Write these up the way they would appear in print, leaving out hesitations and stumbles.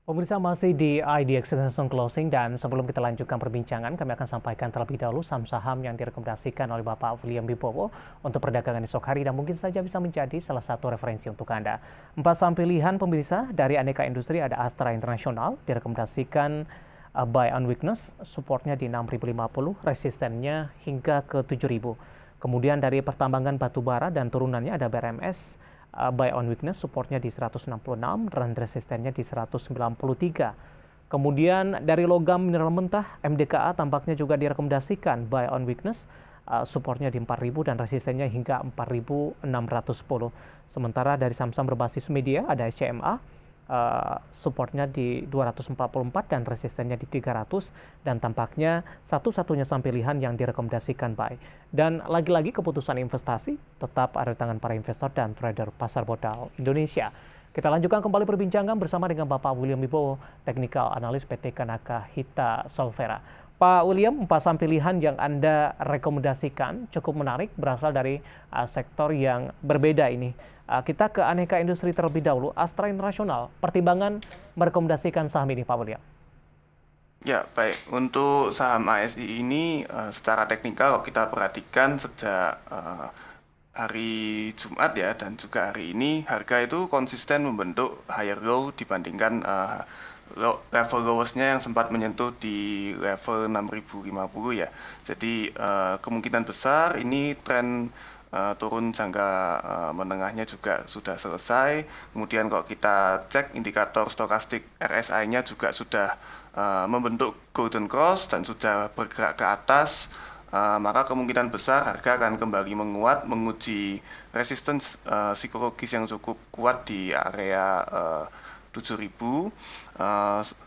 Pemirsa masih di IDX International Closing dan sebelum kita lanjutkan perbincangan, kami akan sampaikan terlebih dahulu saham-saham yang direkomendasikan oleh Bapak William Wibowo untuk perdagangan esok hari dan mungkin saja bisa menjadi salah satu referensi untuk Anda. 4 saham pilihan pemirsa dari aneka industri ada Astra International, direkomendasikan buy on weakness, supportnya di 6.050, resistennya hingga ke 7.000. Kemudian dari pertambangan batubara dan turunannya ada BRMS, buy on weakness, supportnya di 166 dan resistennya di 193. Kemudian dari logam mineral mentah, MDKA tampaknya juga direkomendasikan buy on weakness, supportnya di 4.000 dan resistennya hingga 4.610. Sementara dari saham-saham berbasis media ada SCMA, supportnya di 244 dan resistennya di 300 dan tampaknya satu-satunya saham pilihan yang direkomendasikan buy. Dan lagi-lagi keputusan investasi tetap ada di tangan para investor dan trader pasar modal Indonesia. Kita lanjutkan kembali perbincangan bersama dengan Bapak William Wibowo, Technical Analyst PT Kanaka Hita Solvera. Pak William, 4 saham pilihan yang Anda rekomendasikan cukup menarik, berasal dari sektor yang berbeda ini. Kita ke aneka industri terlebih dahulu. Astra International, pertimbangan merekomendasikan saham ini, Pak William. Ya, baik. Untuk saham ASI ini secara teknikal kalau kita perhatikan sejak hari Jumat ya dan juga hari ini harga itu konsisten membentuk higher low dibandingkan level lowest-nya yang sempat menyentuh di level 6.050 ya. Jadi kemungkinan besar ini tren turun jangka menengahnya juga sudah selesai. Kemudian kalau kita cek indikator stokastik RSI-nya juga sudah membentuk golden cross dan sudah bergerak ke atas, maka kemungkinan besar harga akan kembali menguat, menguji resistance psikologis yang cukup kuat di area 7.000.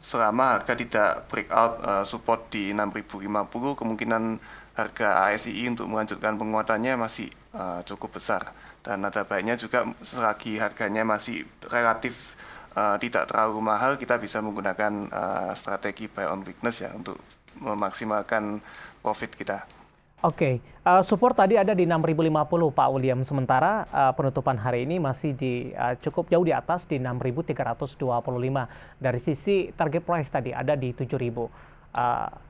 Selama harga tidak breakout support di 6.050, kemungkinan harga ASI untuk melanjutkan penguatannya masih cukup besar. Dan ada baiknya juga selagi harganya masih relatif tidak terlalu mahal, kita bisa menggunakan strategi buy on weakness ya untuk memaksimalkan profit kita. Oke, support tadi ada di 6.050, Pak William. Sementara penutupan hari ini masih di cukup jauh di atas di 6.325. Dari sisi target price tadi ada di 7.000.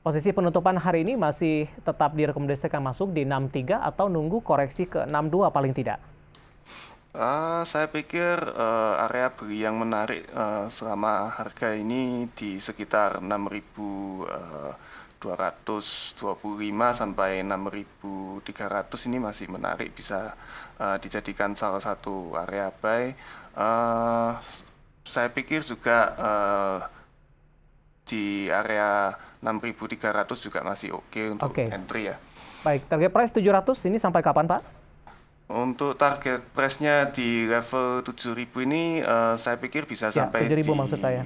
Posisi penutupan hari ini masih tetap direkomendasikan masuk di 63 atau nunggu koreksi ke 62 paling tidak? Saya pikir area beli yang menarik selama harga ini di sekitar 6.225 sampai 6.300 ini masih menarik, bisa dijadikan salah satu area buy. Saya pikir juga di area 6.300 juga masih oke untuk entry ya. Baik, target price 700 ini sampai kapan, Pak? Untuk target price-nya di level 7.000 ini saya pikir bisa sampai 7.000 di maksud saya.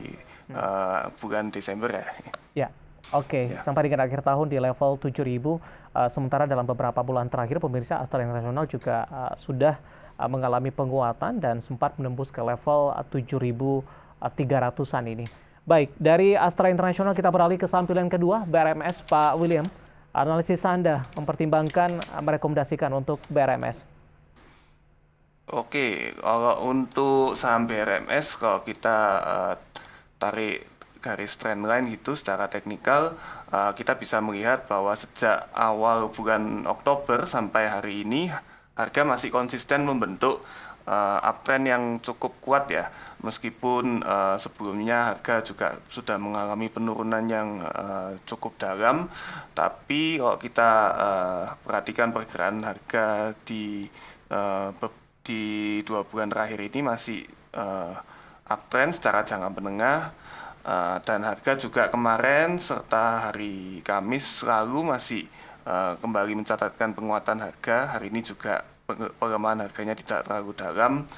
bulan Desember ya. Ya, oke. Sampai dengan akhir tahun di level 7.000. Sementara dalam beberapa bulan terakhir pemirsa Astra International juga sudah mengalami penguatan dan sempat menembus ke level 7.300-an ini. Baik, dari Astra International kita beralih ke saham pilihan kedua, BRMS, Pak William. Analisis Anda mempertimbangkan merekomendasikan untuk BRMS. Oke, kalau untuk saham BRMS, kalau kita tarik garis trendline itu secara teknikal, kita bisa melihat bahwa sejak awal bulan Oktober sampai hari ini, harga masih konsisten membentuk uptrend yang cukup kuat ya, meskipun sebelumnya harga juga sudah mengalami penurunan yang cukup dalam, tapi kalau kita perhatikan pergerakan harga di 2 bulan terakhir ini masih uptrend secara jangka menengah, dan harga juga kemarin serta hari Kamis lalu masih kembali mencatatkan penguatan harga. Hari ini juga pelemahan harganya tidak terlalu dalam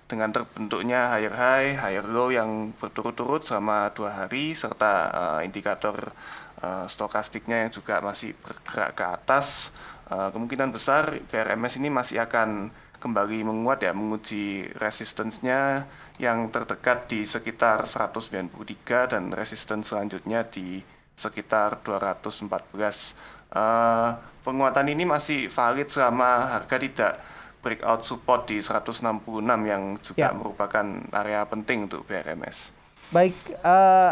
dengan terbentuknya higher high, higher low yang berturut-turut selama 2 hari serta indikator stokastiknya yang juga masih bergerak ke atas. Kemungkinan besar BRMS ini masih akan kembali menguat ya, menguji resistance-nya yang terdekat di sekitar 193 dan resistance selanjutnya di sekitar 214. Penguatan ini masih valid selama harga tidak breakout support di 166 yang juga Ya, merupakan area penting untuk BRMS. baik,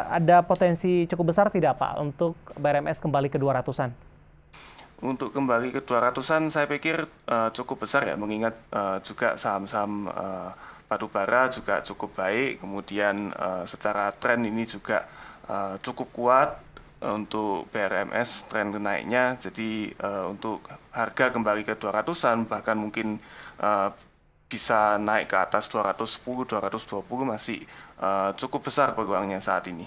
ada potensi cukup besar tidak Pak untuk BRMS kembali ke 200-an? Untuk kembali ke 200-an saya pikir cukup besar ya, mengingat juga saham-saham batubara juga cukup baik, kemudian secara tren ini juga cukup kuat untuk BRMS tren naiknya, jadi untuk harga kembali ke 200-an bahkan mungkin bisa naik ke atas 210, 220 masih cukup besar peluangnya saat ini.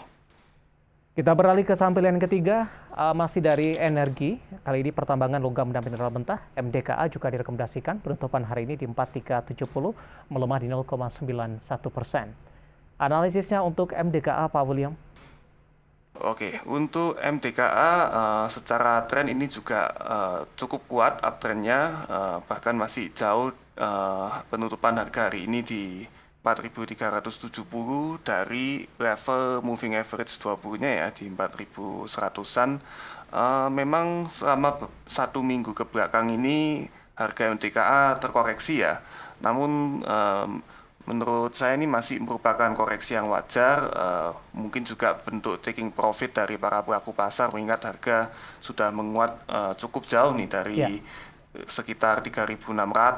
Kita beralih ke saham pilihan ketiga, masih dari energi. Kali ini pertambangan logam dan mineral mentah, MDKA juga direkomendasikan. Penutupan hari ini di 4370, melemah di 0,91%. Analisisnya untuk MDKA, Pak William. Oke, untuk MDKA secara tren ini juga cukup kuat uptrendnya, bahkan masih jauh penutupan harga hari ini di 4.370 dari level moving average 20-nya ya di 4.100-an. Memang selama satu minggu ke belakang ini harga MDKA terkoreksi ya. Namun menurut saya ini masih merupakan koreksi yang wajar, mungkin juga bentuk taking profit dari para pelaku pasar mengingat harga sudah menguat cukup jauh nih dari Ya, sekitar 3.600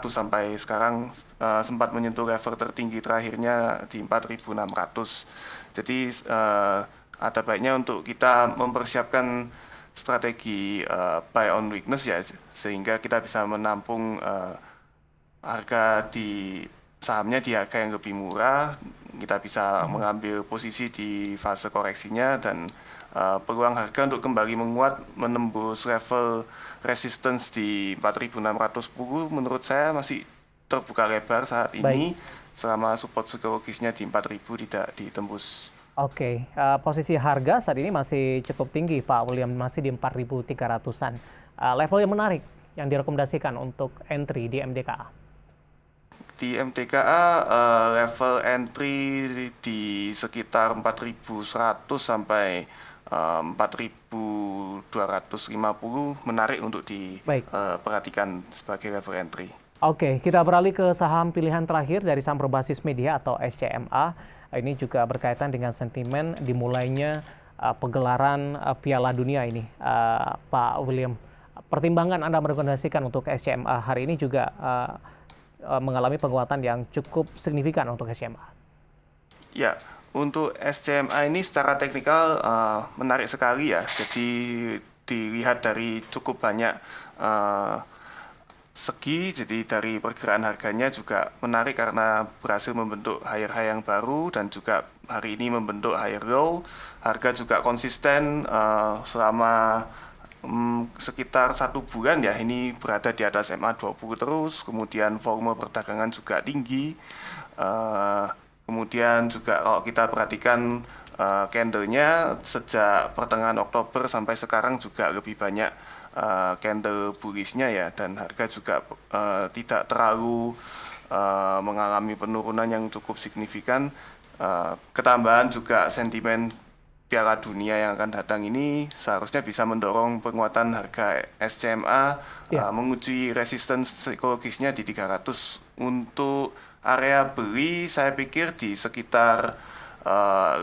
sampai sekarang sempat menyentuh level tertinggi terakhirnya di 4.600. Jadi ada baiknya untuk kita mempersiapkan strategi buy on weakness ya, sehingga kita bisa menampung harga di sahamnya di harga yang lebih murah, kita bisa mengambil posisi di fase koreksinya dan peluang harga untuk kembali menguat menembus level resistance di 4.610 menurut saya masih terbuka lebar saat baik. ini selama support psikologisnya di 4.000 tidak ditembus. Oke, posisi harga saat ini masih cukup tinggi, Pak William, masih di 4.300-an. Level yang menarik yang direkomendasikan untuk entry di MDKA. Di MDKA level entry di sekitar 4.100 sampai 4.250 menarik untuk Baik. diperhatikan sebagai level entry. Oke, kita beralih ke saham pilihan terakhir dari saham berbasis media atau SCMA. Ini juga berkaitan dengan sentimen dimulainya pegelaran Piala Dunia ini, Pak William. Pertimbangan Anda merekomendasikan untuk SCMA hari ini juga mengalami penguatan yang cukup signifikan untuk SCMA. Ya, untuk SCMA ini secara teknikal menarik sekali ya. Jadi dilihat dari cukup banyak segi, jadi dari pergerakan harganya juga menarik karena berhasil membentuk higher high yang baru dan juga hari ini membentuk higher low. Harga juga konsisten selama sekitar 1 bulan ya, ini berada di atas MA20 terus, kemudian volume perdagangan juga tinggi. Kemudian juga kalau kita perhatikan candle-nya sejak pertengahan Oktober sampai sekarang juga lebih banyak candle bullish-nya ya, dan harga juga tidak terlalu mengalami penurunan yang cukup signifikan. Ketambahan juga sentimen Piala Dunia yang akan datang ini seharusnya bisa mendorong penguatan harga SCMA Ya, menguji resistance psikologisnya di 300. Untuk area beli saya pikir di sekitar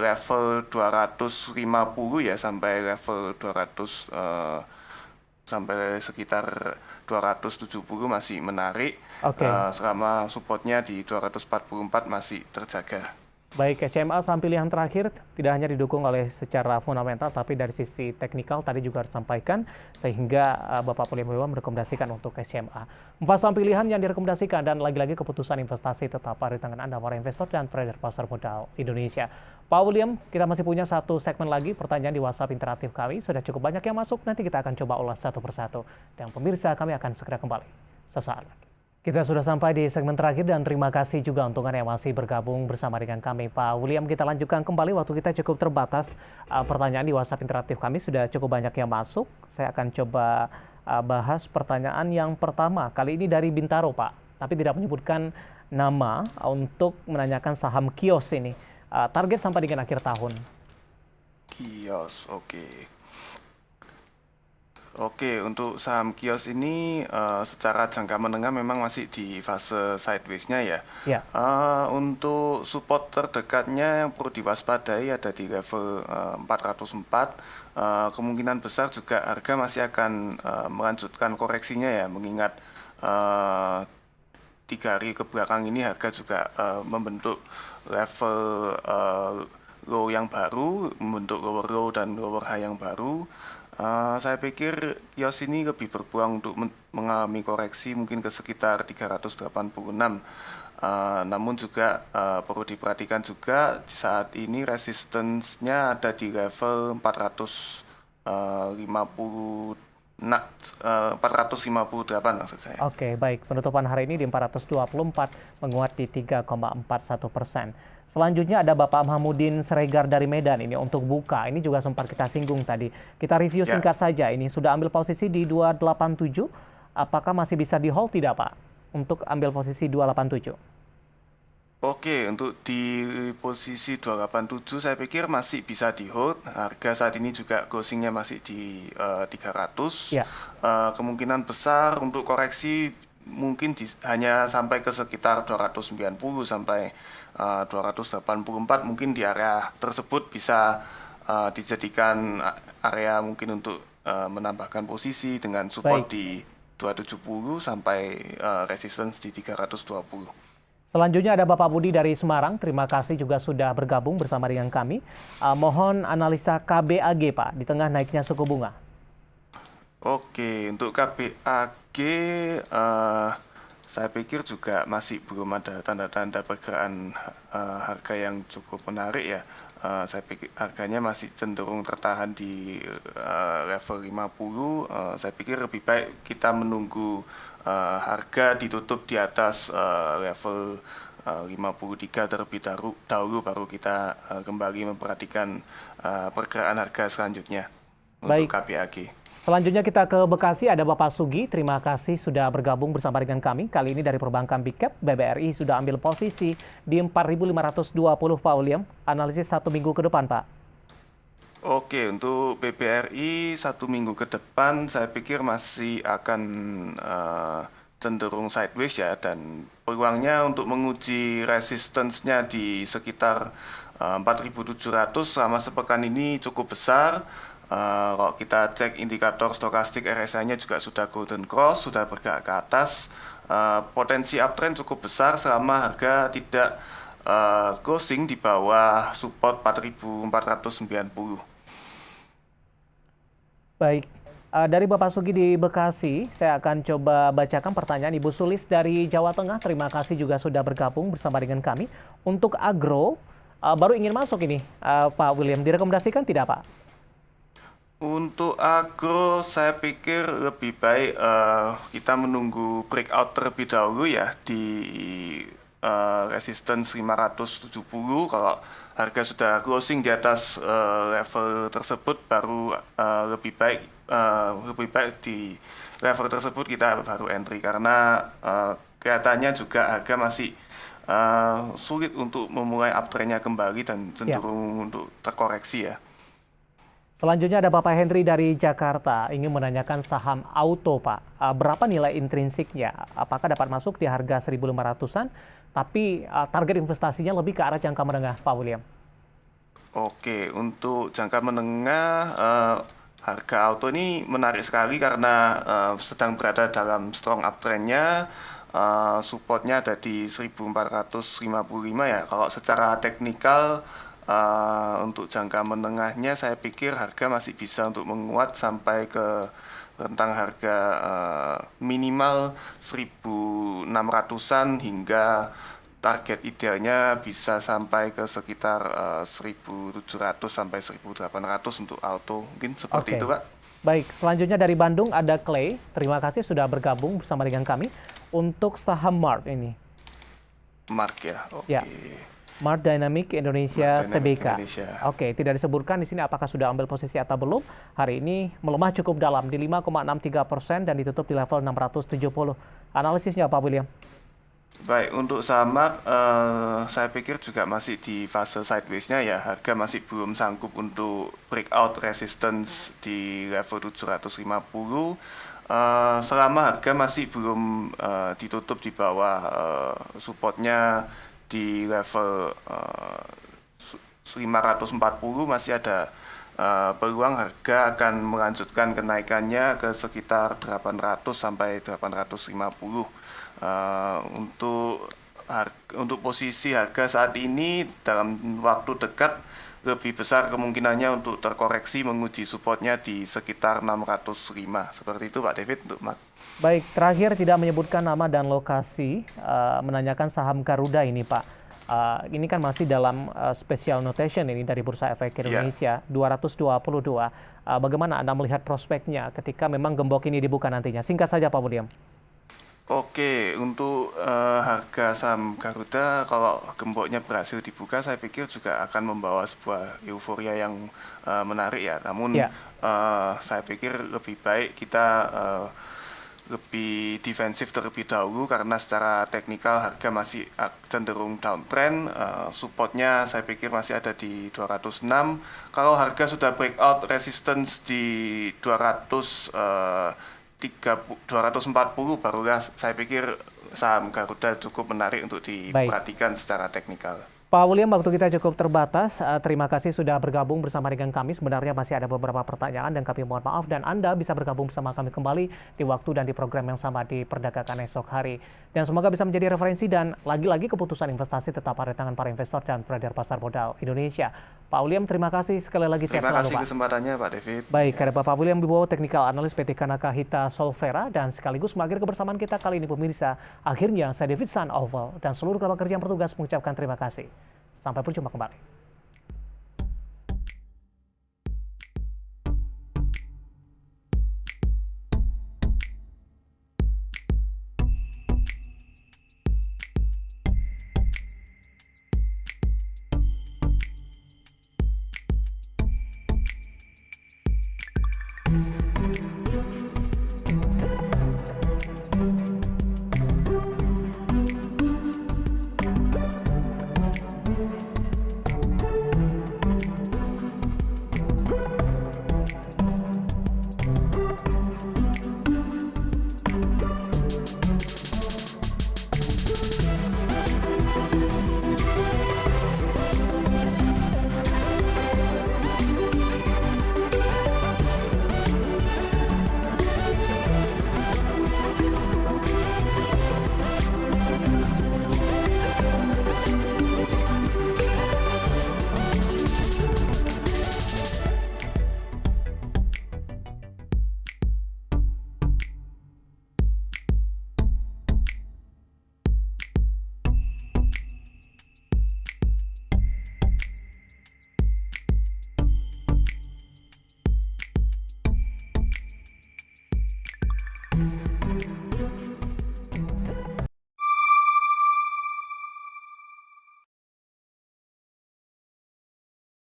level 250 ya, sampai level 200 sampai sekitar 270 masih menarik, oke. selama supportnya di 244 masih terjaga. Baik, SCMA saham pilihan terakhir tidak hanya didukung oleh secara fundamental, tapi dari sisi teknikal tadi juga harus disampaikan, sehingga Bapak William merekomendasikan untuk SCMA. 4 saham pilihan yang direkomendasikan, dan lagi-lagi keputusan investasi tetap ada di tangan Anda, para investor dan trader pasar modal Indonesia. Pak William, kita masih punya satu segmen lagi, pertanyaan di WhatsApp interaktif kami. Sudah cukup banyak yang masuk, nanti kita akan coba ulas satu persatu. Dan pemirsa, kami akan segera kembali sesaat lagi. Kita sudah sampai di segmen terakhir dan terima kasih juga untuk Anda yang masih bergabung bersama dengan kami, Pak William. Kita lanjutkan kembali, waktu kita cukup terbatas. Pertanyaan di WhatsApp interaktif kami sudah cukup banyak yang masuk. Saya akan coba bahas pertanyaan yang pertama. Kali ini dari Bintaro, Pak. Tapi tidak menyebutkan nama untuk menanyakan saham Kios ini. Target sampai dengan akhir tahun. Kios, oke. Oke, untuk saham kios ini secara jangka menengah memang masih di fase sideways-nya ya. Ya, Untuk support terdekatnya yang perlu diwaspadai ada di level 404. Kemungkinan besar juga harga masih akan melanjutkan koreksinya ya, mengingat eh, 3 hari ke belakang ini harga juga membentuk level low yang baru, membentuk lower low dan lower high yang baru. Saya pikir kios ini lebih berpeluang untuk mengalami koreksi mungkin ke sekitar 386. Namun juga perlu diperhatikan juga saat ini resistance-nya ada di level 450 458 maksud saya. oke, baik. Penutupan hari ini di 424, menguat di 3,41%. Selanjutnya ada Bapak Mahmudin Sregar dari Medan ini untuk buka. Ini juga sempat kita singgung tadi. Kita review Ya, singkat saja. Ini sudah ambil posisi di 287. Apakah masih bisa di hold tidak, Pak? Untuk ambil posisi 287. oke, untuk di posisi 287 saya pikir masih bisa di hold. Harga saat ini juga closingnya masih di 300. Ya, Kemungkinan besar untuk koreksi mungkin hanya sampai ke sekitar 290 sampai 284. Mungkin di area tersebut bisa dijadikan area mungkin untuk menambahkan posisi dengan support baik. di 270 sampai resistance di 320. Selanjutnya ada Bapak Budi dari Semarang. Terima kasih juga sudah bergabung bersama dengan kami. Mohon analisa KBAG, Pak, di tengah naiknya suku bunga. Oke, untuk KBAG saya pikir juga masih belum ada tanda-tanda pergerakan harga yang cukup menarik ya. Saya pikir harganya masih cenderung tertahan di level 50. Saya pikir lebih baik kita menunggu harga ditutup di atas level 53 terlebih dahulu baru kita kembali memperhatikan pergerakan harga selanjutnya untuk Baik. KBAG. Selanjutnya kita ke Bekasi, ada Bapak Sugi. Terima kasih sudah bergabung bersama dengan kami. Kali ini dari perbankan Big Cap, BBRI sudah ambil posisi di 4.520, Pak William. Analisis 1 minggu ke depan, Pak. Oke, untuk BBRI 1 minggu ke depan saya pikir masih akan cenderung sideways ya, dan peluangnya untuk menguji resistance-nya di sekitar 4.700 selama sepekan ini cukup besar. Kalau kita cek indikator stokastik RSI-nya juga sudah golden cross, sudah bergerak ke atas. Potensi uptrend cukup besar selama harga tidak closing di bawah support 4.490. Baik, dari Bapak Sugi di Bekasi, saya akan coba bacakan pertanyaan Ibu Sulis dari Jawa Tengah. Terima kasih juga sudah bergabung bersama dengan kami. Untuk agro, baru ingin masuk ini, Pak William. Direkomendasikan tidak, Pak? Untuk agro, saya pikir lebih baik kita menunggu breakout terlebih dahulu ya di resistance 570. Kalau harga sudah closing di atas level tersebut, baru lebih baik di level tersebut kita baru entry, karena kelihatannya juga harga masih sulit untuk memulai uptrendnya kembali dan Ya. cenderung untuk terkoreksi ya. Selanjutnya ada Bapak Henry dari Jakarta, ingin menanyakan saham auto, Pak. Berapa nilai intrinsiknya? Apakah dapat masuk di harga 1.500-an? Tapi target investasinya lebih ke arah jangka menengah, Pak William. Oke, untuk jangka menengah, harga auto ini menarik sekali karena sedang berada dalam strong uptrend-nya. Supportnya ada di 1455 ya. Kalau secara teknikal, untuk jangka menengahnya saya pikir harga masih bisa untuk menguat sampai ke rentang harga minimal 1.600-an hingga target idealnya bisa sampai ke sekitar 1.700 sampai 1.800 untuk auto. Mungkin seperti itu, Oke. Pak. Baik, selanjutnya dari Bandung ada Clay. Terima kasih sudah bergabung bersama dengan kami. Untuk saham Mart ini. Mark ya. Ya, Oke. Mart Dynamic Indonesia Mart Dynamic Tbk. Indonesia. Oke, tidak disebutkan di sini apakah sudah ambil posisi atau belum. Hari ini melemah cukup dalam di 5,63% dan ditutup di level 670. Analisisnya Pak William. Baik, untuk saham saya pikir juga masih di fase sideways-nya ya, harga masih belum sanggup untuk breakout resistance di level 750. Selama harga masih belum ditutup di bawah supportnya di level 540, masih ada peluang harga akan melanjutkan kenaikannya ke sekitar 800 sampai 850. Untuk posisi harga saat ini dalam waktu dekat lebih besar kemungkinannya untuk terkoreksi menguji supportnya di sekitar 605. Seperti itu Pak David untuk Baik, terakhir tidak menyebutkan nama dan lokasi, menanyakan saham Garuda ini Pak. Ini kan masih dalam special notation ini dari Bursa Efek Indonesia, 222. Bagaimana Anda melihat prospeknya ketika memang gembok ini dibuka nantinya? Singkat saja Pak William. Oke, untuk harga saham Garuda kalau gemboknya berhasil dibuka, saya pikir juga akan membawa sebuah euforia yang menarik ya. Namun saya pikir lebih baik kita lebih defensif terlebih dahulu karena secara teknikal harga masih cenderung downtrend. Supportnya saya pikir masih ada di 206. Kalau harga sudah breakout resistance di 240, barulah saya pikir saham Garuda cukup menarik untuk diperhatikan secara teknikal. Pak William, waktu kita cukup terbatas. Terima kasih sudah bergabung bersama dengan kami. Sebenarnya masih ada beberapa pertanyaan dan kami mohon maaf. Dan Anda bisa bergabung bersama kami kembali di waktu dan di program yang sama di perdagangan esok hari. Dan semoga bisa menjadi referensi dan lagi-lagi keputusan investasi tetap ada di tangan para investor dan trader pasar modal Indonesia. Pak William, terima kasih sekali lagi. Terima kasih kesempatannya Pak David. Baik, ada Bapak William Wibowo, Technical Analyst PT Kanaka Hita Solvera. Dan sekaligus mengakhiri kebersamaan kita kali ini pemirsa. Akhirnya saya David San Oval dan seluruh kerabat kerja yang bertugas mengucapkan terima kasih. Sampai berjumpa kembali.